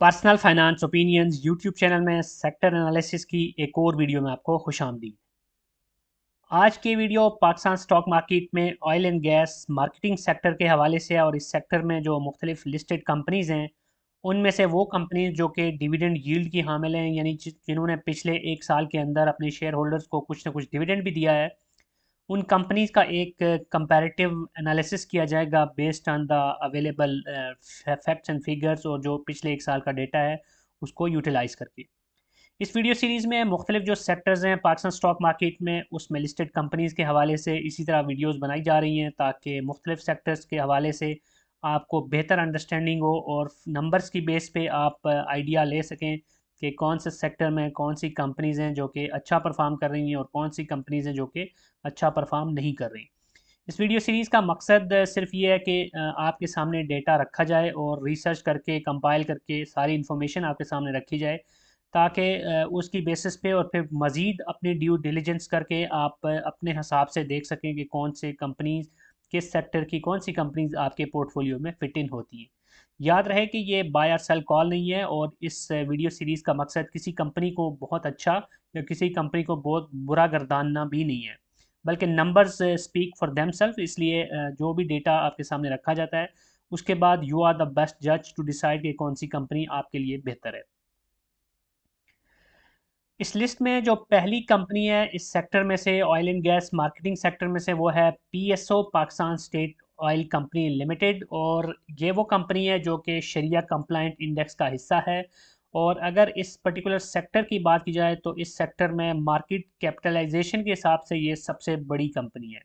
Personal finance opinions YouTube channel में sector analysis की एक और वीडियो में आपको खुशामदीद। आज की वीडियो पाकिस्तान स्टॉक मार्केट में oil and gas marketing sector के हवाले से है और इस सेक्टर में जो मुख्तलिफ लिस्टेड कंपनीज़ हैं उनमें से वो कंपनीज जो कि डिविडेंड यील्ड की हामिल हैं, यानी जिन्होंने पिछले एक साल के अंदर अपने शेयर होल्डर्स को कुछ ना कुछ डिविडेंड भी दिया है, उन कंपनीज का एक कंपैरेटिव एनालिसिस किया जाएगा based on the available facts and figures और जो पिछले एक साल का डेटा है उसको यूटिलाइज करके। इस वीडियो सीरीज़ में मुख्तलिफ जो सेक्टर्स हैं पाकिस्तान स्टॉक मार्केट में उसमें लिस्टेड कंपनीज़ के हवाले से इसी तरह वीडियोस बनाई जा रही हैं ताकि मुख्तलिफ सेक्टर्स के हवाले से आपको बेहतर अंडरस्टैंडिंग हो और नंबर्स की बेस पे आप आइडिया ले सकें कि कौन से सेक्टर में कौन सी कंपनीज़ हैं जो कि अच्छा परफॉर्म कर रही हैं और कौन सी कंपनीज़ हैं जो कि अच्छा परफॉर्म नहीं कर रही। इस वीडियो सीरीज़ का मकसद सिर्फ ये है कि आपके सामने डेटा रखा जाए और रिसर्च करके कंपाइल करके सारी इन्फॉर्मेशन आपके सामने रखी जाए ताकि उसकी बेसिस पे और फिर मज़ीद अपनी ड्यू डिलिजेंस करके आप अपने हिसाब से देख सकें कि कौन से कंपनीज किस सेक्टर की कौन सी कंपनीज आपके पोर्टफोलियो में फिट इन होती हैं। याद रहे कि ये बाय और सेल कॉल नहीं है और इस वीडियो सीरीज़ का मकसद किसी कंपनी को बहुत अच्छा या किसी कंपनी को बहुत बुरा गर्दानना भी नहीं है, बल्कि नंबर्स स्पीक फॉर देमसेल्फ। इसलिए जो भी डेटा आपके सामने रखा जाता है उसके बाद यू आर द बेस्ट जज टू डिसाइड कि कौन सी कंपनी आपके लिए बेहतर है। इस लिस्ट में जो पहली कंपनी है इस सेक्टर में से oil and gas marketing sector में से वो है PSO Pakistan state oil company limited, और ये वो कंपनी है जो कि शरिया कंप्लाइंट इंडेक्स का हिस्सा है। और अगर इस पर्टिकुलर सेक्टर की बात की जाए तो इस सेक्टर में मार्केट कैपिटलाइजेशन के हिसाब से ये सबसे बड़ी कंपनी है।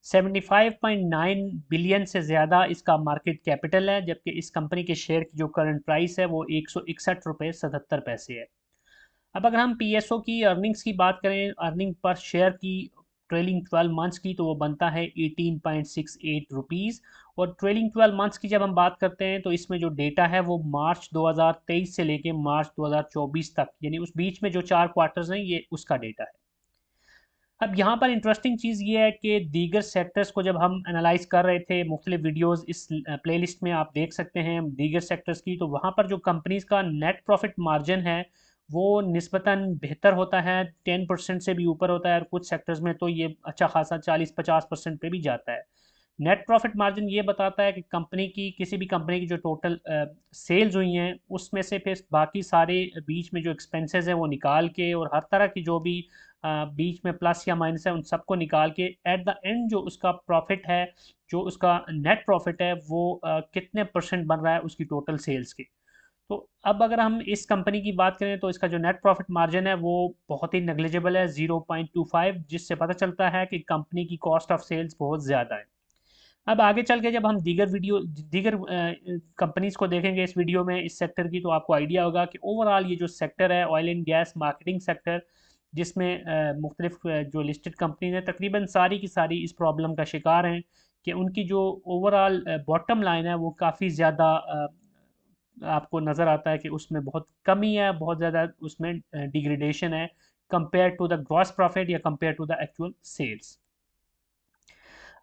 75.9 बिलियन से ज़्यादा इसका मार्केट कैपिटल है, जबकि इस कंपनी के शेयर की जो करंट प्राइस है वो 161 रुपये 77 पैसे है। अब अगर हम पीएसओ की अर्निंग्स की बात करें, अर्निंग पर शेयर की ट्रेलिंग 12 मंथ्स की, तो वो बनता है 18.68 रुपीज़। और ट्रेलिंग 12 मंथ्स की जब हम बात करते हैं तो इसमें जो डेटा है वो मार्च 2023 से लेके मार्च 2024 तक, यानी उस बीच में जो 4 क्वार्टर्स हैं ये उसका डेटा है। अब यहाँ पर इंटरेस्टिंग चीज़ ये है कि दीगर सेक्टर्स को जब हम एनालाइज कर रहे थे, मुख्तलिफ वीडियोस इस प्लेलिस्ट में आप देख सकते हैं दीगर सेक्टर्स की, तो वहाँ पर जो कंपनीज़ का नेट प्रॉफिट मार्जिन है वो निस्बतन बेहतर होता है, 10% से भी ऊपर होता है, और कुछ सेक्टर्स में तो ये अच्छा खासा 40-50% पे भी जाता है। नेट प्रॉफिट मार्जिन ये बताता है कि कंपनी की किसी भी कंपनी की जो टोटल सेल्स हुई हैं उसमें से फिर बाकी सारे बीच में जो एक्सपेंसेस हैं वो निकाल के और हर तरह की जो भी बीच में प्लस या माइनस है उन सबको निकाल के एट द एंड जो उसका प्रॉफिट है, जो उसका नेट प्रॉफिट है वो कितने परसेंट बन रहा है उसकी टोटल सेल्स के। तो अब अगर हम इस कंपनी की बात करें तो इसका जो नेट प्रॉफिट मार्जिन है वो बहुत ही नेग्लिजिबल है, 0.25, जिससे पता चलता है कि कंपनी की कॉस्ट ऑफ सेल्स बहुत ज़्यादा है। अब आगे चल के जब हम दीगर कंपनीज को देखेंगे इस वीडियो में इस सेक्टर की, तो आपको आइडिया होगा कि ओवरऑल ये जो सेक्टर है oil and gas marketing sector, जिसमें मुख्तलिफ जो लिस्टेड कंपनीज हैं तकरीबन सारी की सारी इस प्रॉब्लम का शिकार हैं कि उनकी जो ओवरऑल बॉटम लाइन है वो काफ़ी ज़्यादा आपको नज़र आता है कि उसमें बहुत कमी है, बहुत ज़्यादा उसमें डिग्रेडेशन है compare to the gross profit या compare to the actual sales.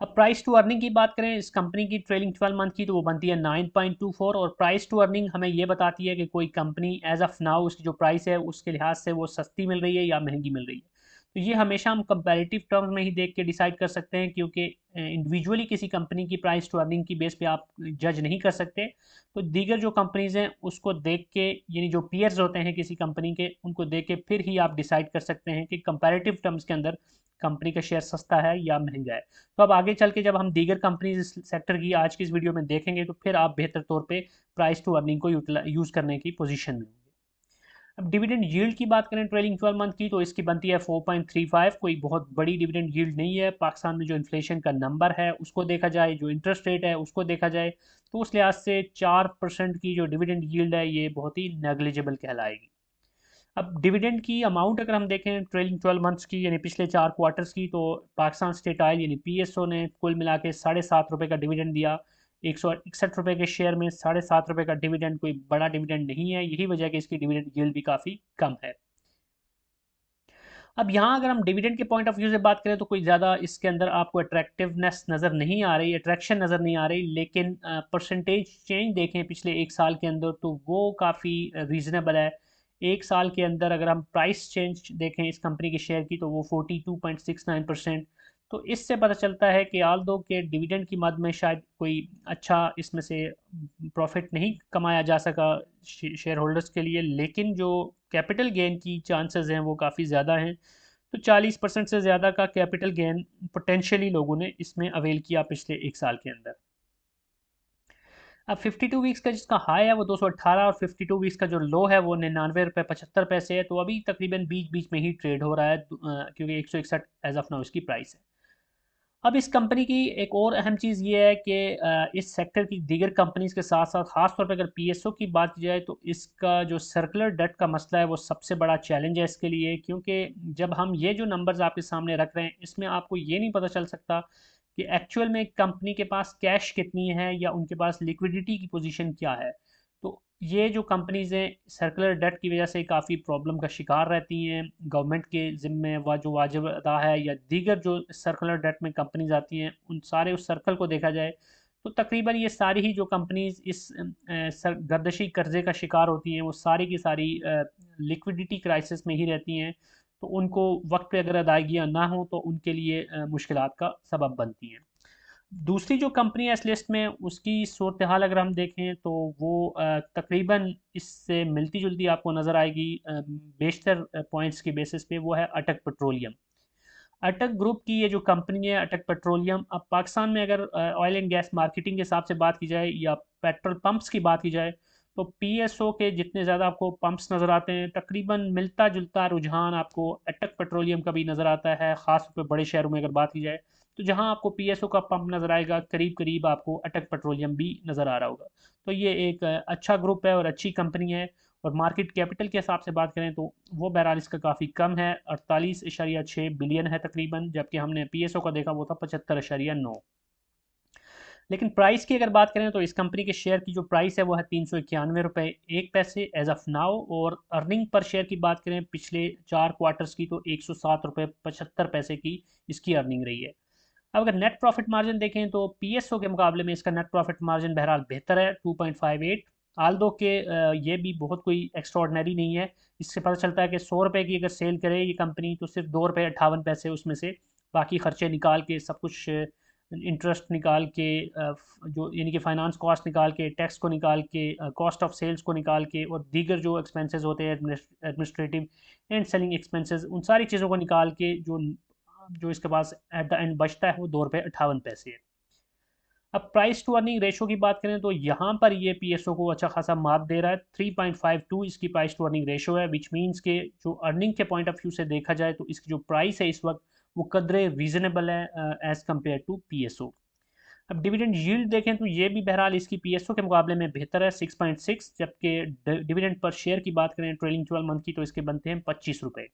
अब प्राइस टू अर्निंग की बात करें इस कंपनी की ट्रेलिंग 12 मंथ की, तो वो बनती है 9.24, और प्राइस टू अर्निंग हमें ये बताती है कि कोई कंपनी एज ऑफ नाउ उसकी जो प्राइस है उसके लिहाज से वो सस्ती मिल रही है या महंगी मिल रही है। तो ये हमेशा हम कंपैरेटिव टर्म्स में ही देख के डिसाइड कर सकते हैं, क्योंकि इंडिविजुअली किसी कंपनी की प्राइस टू अर्निंग की बेस पे आप जज नहीं कर सकते। तो दीगर जो कंपनीज हैं उसको देख के, यानी जो पीयर्स होते हैं किसी कंपनी के, उनको देख के फिर ही आप डिसाइड कर सकते हैं कि कंपैरेटिव टर्म्स के अंदर कंपनी का शेयर सस्ता है या महंगा है। तो अब आगे चल के जब हम दीगर कंपनीज इस सेक्टर की आज की इस वीडियो में देखेंगे तो फिर आप बेहतर तौर पे प्राइस टू अर्निंग को यूज़ करने की पोजीशन में होंगे। अब डिविडेंड यील्ड की बात करें ट्रेलिंग 12 मंथ की, तो इसकी बनती है 4.35। कोई बहुत बड़ी डिविडेंड यील्ड नहीं है। पाकिस्तान में जो इन्फ्लेशन का नंबर है उसको देखा जाए, जो इंटरेस्ट रेट है उसको देखा जाए, तो उस लिहाज से 4% की जो डिविडेंड यील्ड है ये बहुत ही नेग्लिजिबल कहलाएगी। अब डिविडेंड की अमाउंट अगर हम देखें ट्रेलिंग 12 मंथ्स की, यानी पिछले 4 क्वार्टर्स की, तो पाकिस्तान स्टेट ऑयल यानी पीएसओ ने कुल मिला के 7.5 रुपये का डिविडेंड दिया। 161 रुपये के शेयर में 7.5 रुपये का डिविडेंड कोई बड़ा डिविडेंड नहीं है, यही वजह है कि इसकी डिविडेंड यील्ड भी काफ़ी कम है। अब यहाँ अगर हम डिविडेंड के पॉइंट ऑफ व्यू से बात करें तो कोई ज़्यादा इसके अंदर आपको अट्रैक्टिवनेस नज़र नहीं आ रही, अट्रैक्शन नज़र नहीं आ रही, लेकिन परसेंटेज चेंज देखें पिछले एक साल के अंदर तो वो काफ़ी रीज़नेबल है। एक साल के अंदर अगर हम प्राइस चेंज देखें इस कंपनी के शेयर की तो वो 42.69%। तो इससे पता चलता है कि आल दो के डिविडेंड की मद में शायद कोई अच्छा इसमें से प्रॉफिट नहीं कमाया जा सका शेयर होल्डर्स के लिए, लेकिन जो कैपिटल गेन की चांसेस हैं वो काफ़ी ज़्यादा हैं। तो 40% से ज़्यादा का कैपिटल गेन पोटेंशियली लोगों ने इसमें अवेल किया पिछले एक साल के अंदर। अब 52 वीक्स का जिसका हाई है वो 218 और 52 वीक्स का जो लो है वो 99 रुपये 75 पैसे है। तो अभी तकरीबन बीच बीच में ही ट्रेड हो रहा है, क्योंकि 161 एज ऑफ नाउ इसकी प्राइस है। अब इस कंपनी की एक और अहम चीज़ ये है कि इस सेक्टर की दीगर कंपनीज के साथ साथ ख़ास तौर पर अगर पीएसओ की बात की जाए तो इसका जो सर्कुलर डेट का मसला है वो सबसे बड़ा चैलेंज है इसके लिए, क्योंकि जब हम ये जो नंबर्स आपके सामने रख रहे हैं इसमें आपको ये नहीं पता चल सकता कि एक्चुअल में कंपनी के पास कैश कितनी है या उनके पास लिक्विडिटी की पोजीशन क्या है। तो ये जो कंपनीज़ हैं सर्कुलर डेट की वजह से काफ़ी प्रॉब्लम का शिकार रहती हैं। गवर्नमेंट के ज़िम्मे जो वाजिब अदा है या दीगर जो सर्कुलर डेट में कंपनीज आती हैं उन सारे उस सर्कल को देखा जाए तो तकरीबन ये सारी ही जो कंपनीज इस गर्दशी कर्जे का शिकार होती हैं वो सारी की सारी लिक्विडिटी क्राइसिस में ही रहती हैं। तो उनको वक्त पे अगर अदायगियाँ ना हो तो उनके लिए मुश्किलात का सबब बनती हैं। दूसरी जो कंपनी है इस लिस्ट में उसकी सूरत हाल अगर हम देखें तो वो तकरीबन इससे मिलती जुलती आपको नज़र आएगी बेशतर पॉइंट्स की बेसिस पे। वो है अटक पेट्रोलियम। अटक ग्रुप की ये जो कंपनी है अटक पेट्रोलियम, अब पाकिस्तान में अगर ऑयल एंड गैस मार्केटिंग के हिसाब से बात की जाए या पेट्रोल पंप्स की बात की जाए तो पीएसओ के जितने ज़्यादा आपको पंप्स नज़र आते हैं तकरीबन मिलता जुलता रुझान आपको अटक पेट्रोलियम का भी नज़र आता है, ख़ास तौर पर बड़े शहरों में अगर बात की जाए। तो जहां आपको पीएसओ का पंप नज़र आएगा करीब करीब आपको अटक पेट्रोलियम भी नज़र आ रहा होगा। तो ये एक अच्छा ग्रुप है और अच्छी कंपनी है। और मार्केट कैपिटल के हिसाब से बात करें तो वो बहरहाल इसका काफ़ी कम है, 48.6 बिलियन है तकरीबन, जबकि हमने पीएसओ का देखा वो था 75.9। लेकिन प्राइस की अगर बात करें तो इस कंपनी के शेयर की जो प्राइस है वो है 391 रुपये 1 पैसे एज ऑफ नाउ। और अर्निंग पर शेयर की बात करें पिछले 4 क्वार्टर्स की तो 107 रुपये 75 पैसे की इसकी अर्निंग रही है। अब अगर नेट प्रॉफिट मार्जिन देखें तो पीएसओ के मुकाबले में इसका नेट प्रॉफिट मार्जिन बहरहाल बेहतर है 2.58। आल दो के ये भी बहुत कोई एक्स्ट्रॉर्डनरी नहीं है। इससे पता चलता है कि 100 रुपये की अगर सेल करे ये कंपनी तो सिर्फ 2 रुपये 58 पैसे उसमें से बाकी खर्चे निकाल के सब कुछ इंटरेस्ट निकाल के जो यानी कि फाइनेंस कॉस्ट निकाल के टैक्स को निकाल के कॉस्ट ऑफ सेल्स को निकाल के और दीगर जो एक्सपेंसेस होते हैं एडमिनिस्ट्रेटिव एंड सेलिंग एक्सपेंसेस उन सारी चीज़ों को निकाल के जो जो इसके पास एट द एंड बचता है वो 2 रुपये 58 पैसे है। अब प्राइस टू अर्निंग रेशो की बात करें तो यहाँ पर ये पीएसओ को अच्छा खासा मात दे रहा है। 3.52 इसकी प्राइस टू अर्निंग रेशो है, विच मीन्स के जो अर्निंग के पॉइंट ऑफ व्यू से देखा जाए तो इसकी जो प्राइस है इस वक्त वो कदरे रीजनेबल है एज़ कम्पेयर टू पीएसओ। अब डिविडेंड यील्ड देखें तो ये भी बहरहाल इसकी पीएसओ के मुकाबले में बेहतर है 6.6, जबकि डिविडेंड पर शेयर की बात करें ट्रेलिंग 12 मंथ की तो इसके बनते हैं 25 रुपये।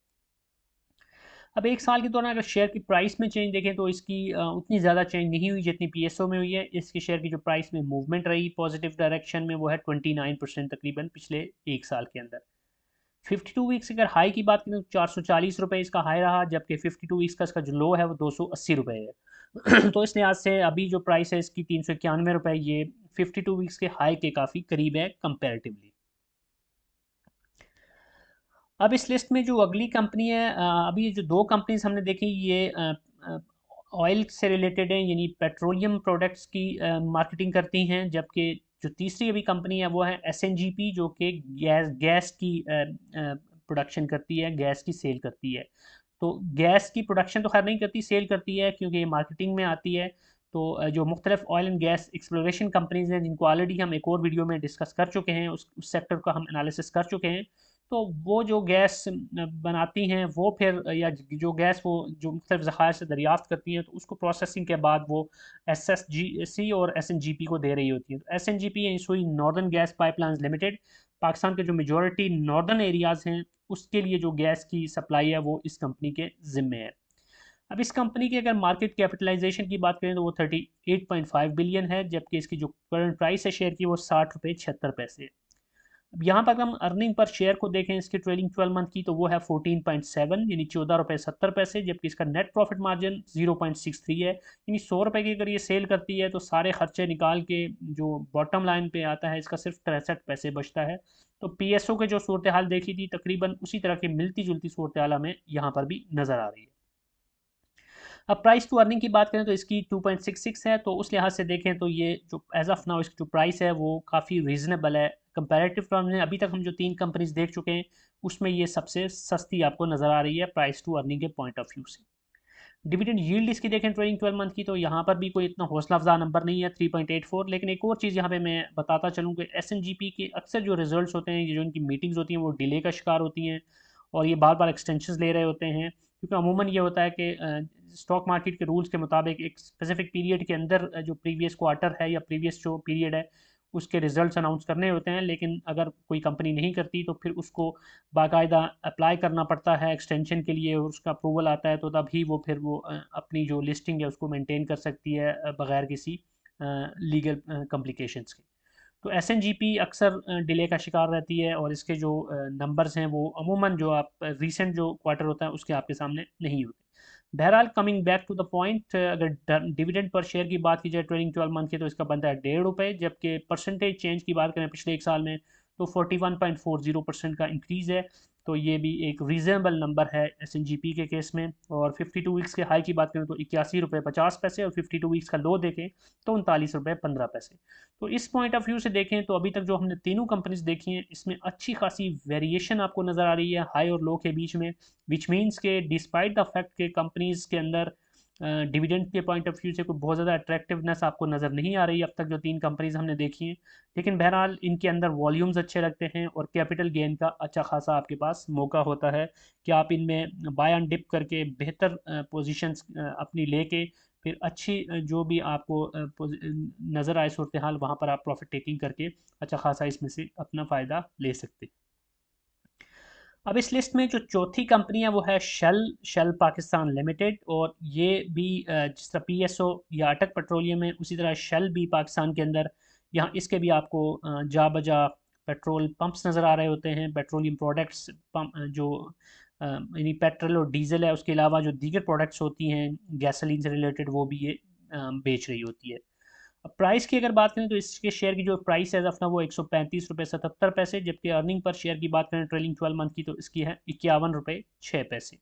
अब एक साल के दौरान अगर शेयर की प्राइस में चेंज देखें तो इसकी उतनी ज़्यादा चेंज नहीं हुई जितनी पीएसओ में हुई है। इसकी शेयर की जो प्राइस में मूवमेंट रही पॉजिटिव डायरेक्शन में वो है 29% तकरीबन पिछले एक साल के अंदर। 52 वीक्स अगर हाई की बात करें तो 440 रुपये इसका हाई रहा, जबकि 52 वीक्स का इसका जो लो है वो 280 रुपये है। तो इस लिहाज से अभी जो प्राइस है इसकी 391 रुपये, ये 52 वीक्स के हाई के काफ़ी करीब है कंपेरेटिवली। अब इस लिस्ट में जो अगली कंपनी है अभी ये जो दो कंपनीज हमने देखी ये ऑयल से रिलेटेड हैं यानी पेट्रोलियम प्रोडक्ट्स की मार्केटिंग करती हैं, जबकि जो तीसरी अभी कंपनी है वो है एसएनजीपी जो कि गैस की प्रोडक्शन करती है, गैस की सेल करती है। तो गैस की प्रोडक्शन तो खैर नहीं करती, सेल करती है क्योंकि ये मार्केटिंग में आती है। तो जो मुख्तलिफ oil and gas exploration companies हैं जिनको ऑलरेडी हम एक और वीडियो में डिस्कस कर चुके हैं, उस सेक्टर का हम एनालिसिस कर चुके हैं। तो वो जो गैस बनाती हैं वो फिर या जो गैस वो जो मुख्तलिफ ज़खायर से दरियाफ़्त करती हैं तो उसको प्रोसेसिंग के बाद वो एसएसजीसी और एसएनजीपी को दे रही होती है। तो एसएनजीपी यानी सुई northern gas pipelines limited, Pakistan के जो मेजॉरिटी नॉर्दर्न एरियाज़ हैं उसके लिए जो गैस की सप्लाई है वो इस कंपनी के ज़िम्मे है। अब इस कंपनी की अगर मार्केट कैपिटलाइजेशन की बात करें तो वो 38.5 बिलियन है, जबकि इसकी जो करंट प्राइस है शेयर की वो 60 रुपये 76 पैसे है। अब यहाँ पर हम अर्निंग पर शेयर को देखें इसके ट्रेलिंग 12 मंथ की, तो वो है 14.7 यानी 14 रुपये 70 पैसे, जबकि इसका नेट प्रॉफिट मार्जिन 0.63 है, यानी 100 रुपये की अगर ये सेल करती है तो सारे खर्चे निकाल के जो बॉटम लाइन पे आता है इसका सिर्फ 63 पैसे बचता है। तो पीएसओ के जो सूरत हाल देखी थी तकरीबन उसी तरह की मिलती जुलती सूरत हाल हमें यहाँ पर भी नज़र आ रही है। अब प्राइस टू अर्निंग की बात करें तो इसकी 2.66 है, तो उस लिहाज से देखें तो ये जो एज ऑफ नाउ इसकी जो प्राइस है वो काफ़ी रीज़नेबल है कंपैरेटिव टर्म्स में। अभी तक हम जो 3 कंपनीज देख चुके हैं उसमें ये सबसे सस्ती आपको नज़र आ रही है प्राइस टू अर्निंग के पॉइंट ऑफ व्यू से। डिविडेंड यील्ड इसकी देखें ट्रेलिंग 12 मंथ की, तो यहाँ पर भी कोई इतना हौसला अफजा नंबर नहीं है 3.84। लेकिन एक और चीज़ यहाँ पे मैं बताता चलूँ कि एसएनजीपी के अक्सर जो रिजल्ट्स होते हैं, जो इनकी मीटिंग्स होती हैं वो डिले का शिकार होती हैं और ये बार बार एक्सटेंशन ले रहे होते हैं, क्योंकि अमूमन ये होता है कि स्टॉक मार्केट के रूल्स के मुताबिक एक स्पेसिफिक पीरियड के अंदर जो प्रीवियस क्वार्टर है या प्रीवियस जो पीरियड है उसके रिजल्ट्स अनाउंस करने होते हैं। लेकिन अगर कोई कंपनी नहीं करती तो फिर उसको बाकायदा अप्लाई करना पड़ता है एक्सटेंशन के लिए, और उसका अप्रूवल आता है तो तभी वो फिर वो अपनी जो लिस्टिंग है उसको मेंटेन कर सकती है बगैर किसी लीगल कॉम्प्लिकेशंस के। तो एसएनजीपी अक्सर डिले का शिकार रहती है और इसके जो नंबर्स हैं वो अमूमन जो आप रीसेंट जो क्वार्टर होता है उसके आपके सामने नहीं होते। बहरहाल coming back to the point, अगर डिविडेंड पर शेयर की बात की जाए ट्रेलिंग 12 मंथ की, तो इसका बनता है 1.5 रुपये, जबकि परसेंटेज चेंज की बात करें पिछले एक साल में तो 41.40% का इंक्रीज़ है। तो ये भी एक रीज़नेबल नंबर है एसएनजीपी के केस में। और 52 वीक्स के हाई की बात करें तो 81 रुपये 50 पैसे, और 52 वीक्स का लो देखें तो 39 रुपये 15 पैसे। तो इस पॉइंट ऑफ व्यू से देखें तो अभी तक जो हमने तीनों कंपनीज देखी हैं इसमें अच्छी खासी वेरिएशन आपको नज़र आ रही है हाई और लो के बीच में, विच मीन्स के डिस्पाइट द फैक्ट के कंपनीज के अंदर डिविडेंड के पॉइंट ऑफ व्यू से कोई बहुत ज़्यादा अट्रैक्टिवनेस आपको नज़र नहीं आ रही अब तक जो 3 कंपनीज हमने देखी हैं। लेकिन बहरहाल इनके अंदर वॉल्यूम्स अच्छे लगते हैं और कैपिटल गेन का अच्छा खासा आपके पास मौका होता है कि आप इनमें बाय एंड डिप करके बेहतर पोजीशंस अपनी लेके फिर अच्छी जो भी आपको नज़र आए सूरत हाल वहाँ पर आप प्रॉफिट टेकिंग करके अच्छा खासा इसमें से अपना फ़ायदा ले सकते हैं। अब इस लिस्ट में जो चौथी कंपनी है वो है शेल पाकिस्तान लिमिटेड, और ये भी जिस तरह पीएसओ या अटक पेट्रोलियम है उसी तरह शेल भी पाकिस्तान के अंदर, यहाँ इसके भी आपको जा बजा पेट्रोल पंप्स नज़र आ रहे होते हैं, पेट्रोलियम प्रोडक्ट्स पम्प जो यानी पेट्रोल और डीजल है उसके अलावा जो दीगर प्रोडक्ट्स होती हैं गैसोलीन से रिलेटेड वो भी ये बेच रही होती है। अब प्राइस की अगर बात करें तो इसके शेयर की जो प्राइस है अपना वो 135 रुपये 77 पैसे, जबकि अर्निंग पर शेयर की बात करें ट्रेलिंग 12 मंथ की तो इसकी है 51 रुपये 6 पैसे।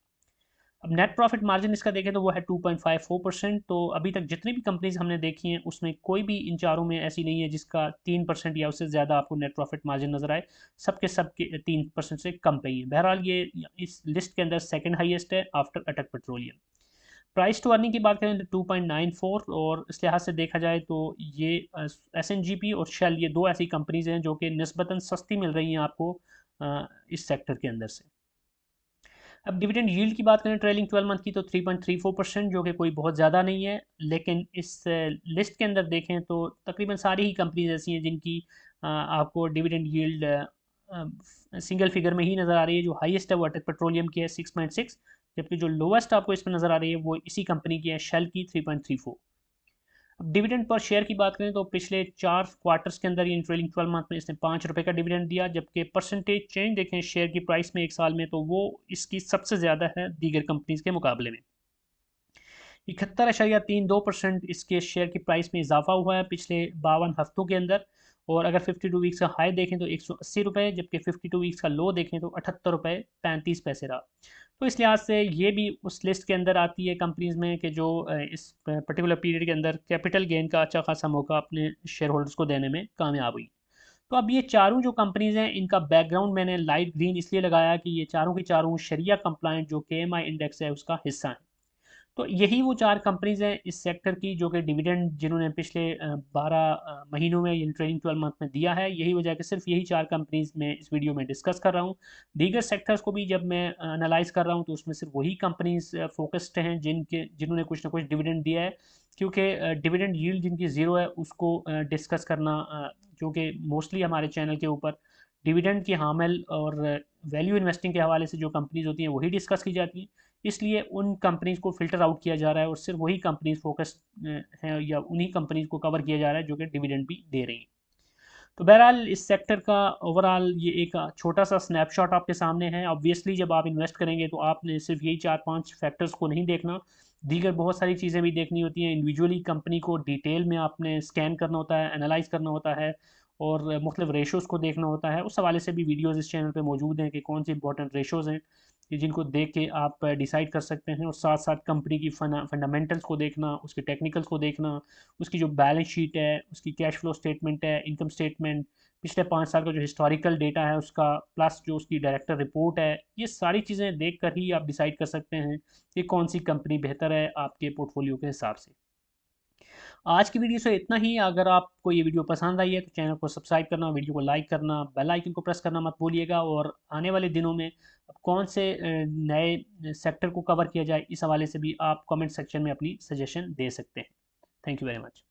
अब नेट प्रॉफिट मार्जिन इसका देखें तो वो है 2.54%। तो अभी तक जितनी भी कंपनीज हमने देखी हैं उसमें कोई भी इन चारों में ऐसी नहीं है जिसका 3% या उससे ज़्यादा आपको नेट प्रॉफिट मार्जिन नजर आए, सबके 3% से कम पे ही है। बहरहाल ये इस लिस्ट के अंदर सेकेंड हाइएस्ट है आफ्टर अटक पेट्रोलियम। प्राइस टू अर्निंग की बात करें तो 2.94, और इस लिहाज से देखा जाए तो ये एसएनजीपी और शेल ये दो ऐसी कंपनीज हैं जो कि निस्बतन सस्ती मिल रही हैं आपको इस सेक्टर के अंदर से। अब डिविडेंड यील्ड की बात करें ट्रेलिंग 12 मंथ की तो 3.34%, जो कि कोई बहुत ज़्यादा नहीं है। लेकिन इस लिस्ट के अंदर देखें तो तकरीबन सारी ही कंपनीज ऐसी हैं जिनकी आपको डिविडेंड यील्ड सिंगल फिगर में ही नज़र आ रही है। जो हाईएस्ट है वो अटक पेट्रोलियम की है 6.6, जबकि जो लोवेस्ट आपको इसमें नज़र आ रही है वो इसी कंपनी की है शेल की 3.34। अब डिविडेंड पर शेयर की बात करें तो पिछले 4 क्वार्टर्स के अंदर ये ट्रेलिंग 12 मंथ में इसने 5 रुपये का डिविडेंड दिया, जबकि परसेंटेज चेंज देखें शेयर की प्राइस में एक साल में तो वो इसकी सबसे ज़्यादा है दीगर कंपनीज के मुकाबले में। 71.32% इसके शेयर की प्राइस में इजाफा हुआ है पिछले 52 हफ्तों के अंदर। और अगर 52 वीक्स का हाई देखें तो 180 रुपये, जबकि 52 वीक्स का लो देखें तो 78 रुपये 35 पैसे रहा। तो इस लिहाज से ये भी उस लिस्ट के अंदर आती है कंपनीज में कि जो इस पर्टिकुलर पीरियड के अंदर कैपिटल गेन का अच्छा खासा मौका अपने शेयर होल्डर्स को देने में कामयाब हुई। तो अब ये चारों जो कंपनीज हैं इनका बैकग्राउंड मैंने लाइट ग्रीन इसलिए लगाया कि ये चारों की चारों शरिया कंप्लाइंट जो KMI इंडेक्स है उसका हिस्सा है। तो यही वो 4 कंपनीज हैं इस सेक्टर की जो कि डिविडेंड जिन्होंने पिछले 12 महीनों में यानी ट्रेलिंग 12 मंथ में दिया है। यही वजह है कि सिर्फ यही 4 कंपनीज मैं इस वीडियो में डिस्कस कर रहा हूँ। दीगर सेक्टर्स को भी जब मैं एनालाइज कर रहा हूँ तो उसमें सिर्फ वही कंपनीज फोकस्ड हैं जिन्होंने कुछ ना कुछ डिविडेंड दिया है, क्योंकि डिविडेंड यील्ड जिनकी ज़ीरो है उसको डिस्कस करना जो कि मोस्टली हमारे चैनल के ऊपर डिविडेंड की हामिल और वैल्यू इन्वेस्टिंग के हवाले से जो कंपनीज होती हैं वही डिस्कस की जाती हैं। इसलिए उन कंपनीज को फ़िल्टर आउट किया जा रहा है और सिर्फ वही कंपनीज फोकस हैं या उन्हीं कंपनीज को कवर किया जा रहा है जो कि डिविडेंड भी दे रही हैं। तो बहरहाल इस सेक्टर का ओवरऑल ये एक छोटा सा स्नैपशॉट आपके सामने है। ऑब्वियसली जब आप इन्वेस्ट करेंगे तो आपने सिर्फ यही 4-5 फैक्टर्स को नहीं देखना, दीगर बहुत सारी चीज़ें भी देखनी होती हैं। इंडिविजुअली कंपनी को डिटेल में आपने स्कैन करना होता है, एनालाइज करना होता है और मुख्तलिफ रेशोज़ को देखना होता है। उस हवाले से भी वीडियोज़ इस चैनल पे मौजूद हैं कि कौन सी इंपॉर्टेंट रेशोज़ हैं कि जिनको देख के आप डिसाइड कर सकते हैं, और साथ साथ कंपनी की फंडामेंटल्स को देखना, उसके टेक्निकल्स को देखना, उसकी जो बैलेंस शीट है, उसकी कैश फ्लो स्टेटमेंट है, इनकम स्टेटमेंट, पिछले 5 साल का जो हिस्टोरिकल डेटा है उसका, प्लस जो उसकी डायरेक्टर रिपोर्ट है, ये सारी चीज़ें देख कर ही आप डिसाइड कर सकते हैं कि कौन सी कंपनी बेहतर है आपके पोर्टफोलियो के हिसाब से। आज की वीडियो से इतना ही। अगर आपको ये वीडियो पसंद आई है तो चैनल को सब्सक्राइब करना, वीडियो को लाइक करना, बेल आइकन को प्रेस करना मत भूलिएगा, और आने वाले दिनों में कौन से नए सेक्टर को कवर किया जाए इस हवाले से भी आप कमेंट सेक्शन में अपनी सजेशन दे सकते हैं। Thank you very much.